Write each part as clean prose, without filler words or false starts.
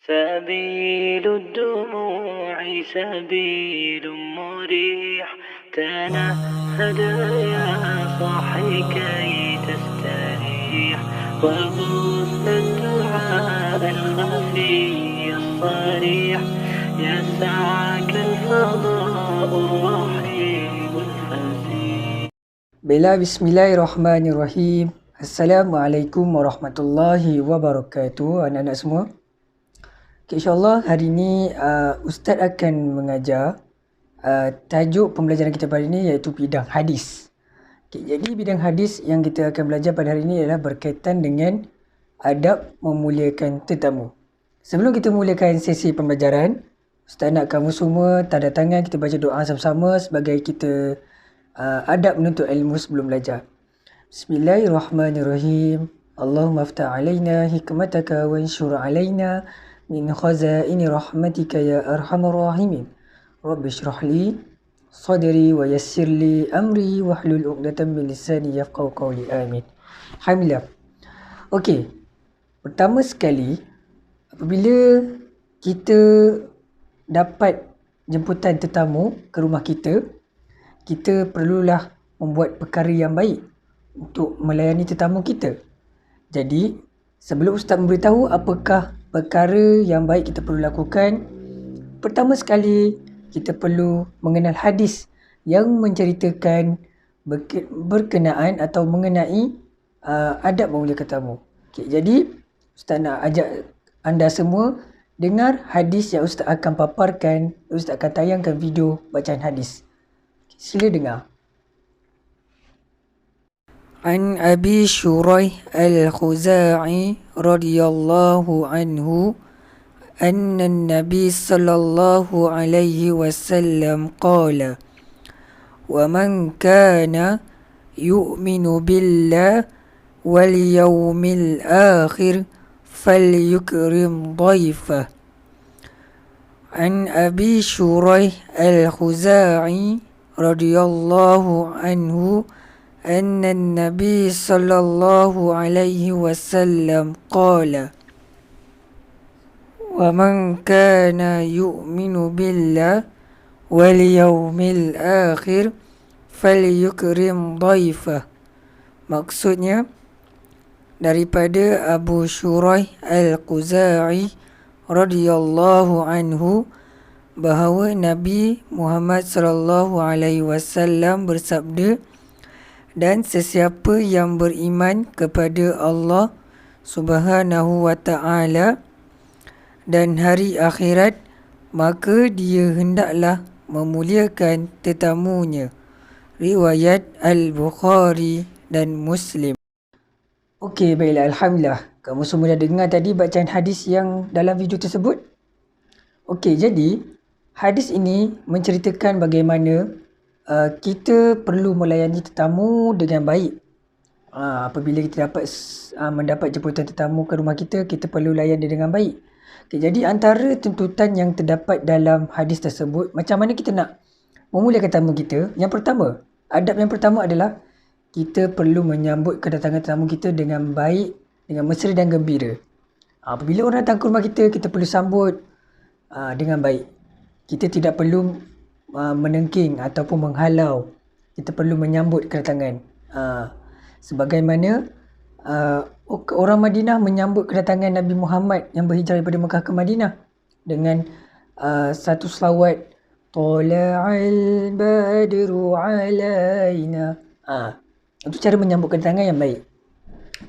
سبيل الدموع سبيل مريح، تنهد يا صاحي كي تستريح، وغصن الدعاء الخفي الصريح يسعك الفضاء الرحيم الفسيح. Bismillahirrahmanirrahim. Assalamualaikum warahmatullahi wabarakatuh, anak-anak semua. InsyaAllah hari ini Ustaz akan mengajar tajuk pembelajaran kita pada hari ini iaitu bidang hadis. Jadi bidang hadis yang kita akan belajar pada hari ini adalah berkaitan dengan adab memuliakan tetamu. Sebelum kita mulakan sesi pembelajaran, Ustaz nak kamu semua tanda tangan, kita baca doa sama-sama sebagai kita adab menuntut ilmu sebelum belajar. Bismillahirrahmanirrahim. Allahumma aftah alaina hikmataka wa anshur alaina min khazaini rahmatika ya arhamar rahimin. Rabbi shrah li sadri wa yassir li amri wahlul 'uqdatam min lisani yafqahu qawli. Amin. Alhamdulillah. Okey. Pertama sekali, apabila kita dapat jemputan tetamu ke rumah kita, kita perlulah membuat perkara yang baik untuk melayani tetamu kita. Jadi, sebelum Ustaz memberitahu apakah perkara yang baik kita perlu lakukan, pertama sekali kita perlu mengenal hadis yang menceritakan berkenaan atau mengenai adab memuliakan tetamu. Okay, jadi, Ustaz nak ajak anda semua dengar hadis yang Ustaz akan paparkan. Ustaz akan tayangkan video bacaan hadis. Sila dengar. An Abi Shuraih Al-Khuzai radhiyallahu anhu anna an-nabi sallallahu alaihi wasallam qala wa man kana yu'minu billah wal yawmil akhir falyukrim dhayfah. An Abi Shuraih Al-Khuzai radhiyallahu anhu anna an-nabi sallallahu alaihi wasallam qala wa man kana yu'minu billah wal yawmil akhir falyukrim dhayfah. Maksudnya daripada Abu Shuraih Al-Khuzai radhiyallahu anhu bahawa Nabi Muhammad sallallahu alaihi wasallam bersabda, dan sesiapa yang beriman kepada Allah Subhanahu wa ta'ala dan hari akhirat, maka dia hendaklah memuliakan tetamunya. Riwayat Al-Bukhari dan Muslim. Okey, baiklah, alhamdulillah. Kamu semua dah dengar tadi bacaan hadis yang dalam video tersebut. Okey, jadi hadis ini menceritakan bagaimana kita perlu melayani tetamu dengan baik. Apabila kita mendapat jemputan tetamu ke rumah kita, kita perlu layan dia dengan baik. Okay, jadi antara tuntutan yang terdapat dalam hadis tersebut, macam mana kita nak memuliakan tetamu kita, yang pertama, adab yang pertama adalah kita perlu menyambut kedatangan tetamu kita dengan baik, dengan mesra dan gembira. Apabila orang datang ke rumah kita, kita perlu sambut dengan baik. Kita tidak perlu menengking ataupun menghalau. Kita perlu menyambut kedatangan. Sebagaimana orang Madinah menyambut kedatangan Nabi Muhammad yang berhijrah daripada Mekah ke Madinah dengan satu selawat, Tala'al badru alaina. Itu cara menyambut kedatangan yang baik.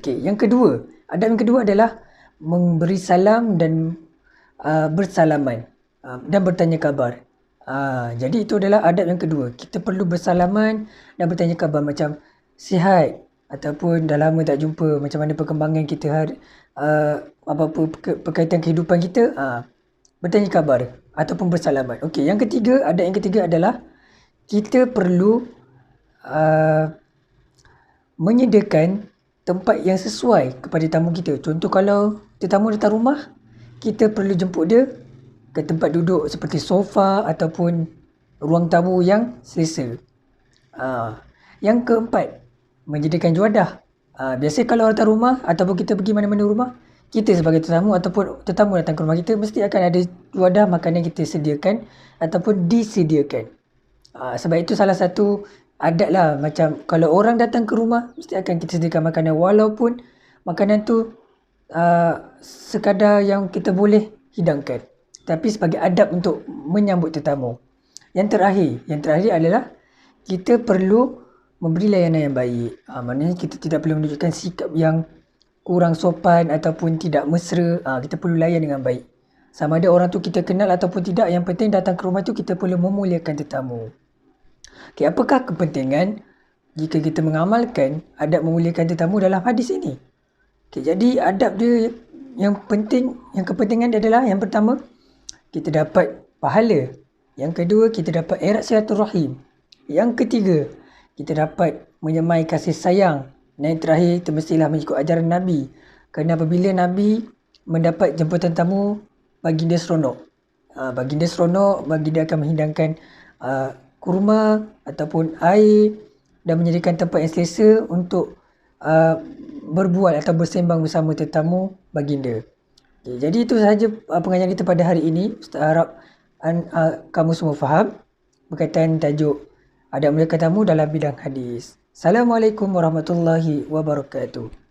Okey, yang kedua, adab yang kedua adalah memberi salam dan bersalaman dan bertanya khabar. Jadi itu adalah adab yang kedua. Kita perlu bersalaman dan bertanya khabar, macam sihat ataupun dah lama tak jumpa, macam mana perkembangan kita, apa-apa berkaitan kehidupan kita, bertanya khabar ataupun bersalaman. Okey, yang ketiga, adab yang ketiga adalah kita perlu menyediakan tempat yang sesuai kepada tamu kita. Contoh, kalau tetamu datang rumah, kita perlu jemput dia ke tempat duduk seperti sofa ataupun ruang tamu yang selesa. Yang keempat, menyediakan juadah. Biasa kalau datang rumah ataupun kita pergi mana-mana rumah, kita sebagai tetamu ataupun tetamu datang ke rumah kita, mesti akan ada wadah makanan yang kita sediakan ataupun disediakan. Sebab itu salah satu adat lah, macam kalau orang datang ke rumah mesti akan kita sediakan makanan, walaupun makanan tu sekadar yang kita boleh hidangkan, tapi sebagai adab untuk menyambut tetamu. Yang terakhir adalah kita perlu memberi layanan yang baik. Maknanya kita tidak perlu menunjukkan sikap yang kurang sopan ataupun tidak mesra. Kita perlu layan dengan baik. Sama ada orang tu kita kenal ataupun tidak, yang penting datang ke rumah tu kita perlu memuliakan tetamu. Okay, apakah kepentingan jika kita mengamalkan adab memuliakan tetamu dalam hadis ini? Okay, jadi adab dia yang penting, yang kepentingan dia adalah, yang pertama, kita dapat pahala. Yang kedua, kita dapat erat silaturahim. Yang ketiga, kita dapat menyemai kasih sayang. Dan yang terakhir, kita mestilah mengikut ajaran Nabi. Kerana apabila Nabi mendapat jemputan tamu, baginda seronok. Baginda seronok, baginda akan menghidangkan kurma ataupun air dan menyediakan tempat yang selesa untuk berbual atau bersembang bersama tetamu baginda. Okay, jadi itu sahaja pengajian kita pada hari ini. Ustaz harap kamu semua faham berkaitan tajuk adab memuliakan tamu dalam bidang hadis. Assalamualaikum warahmatullahi wabarakatuh.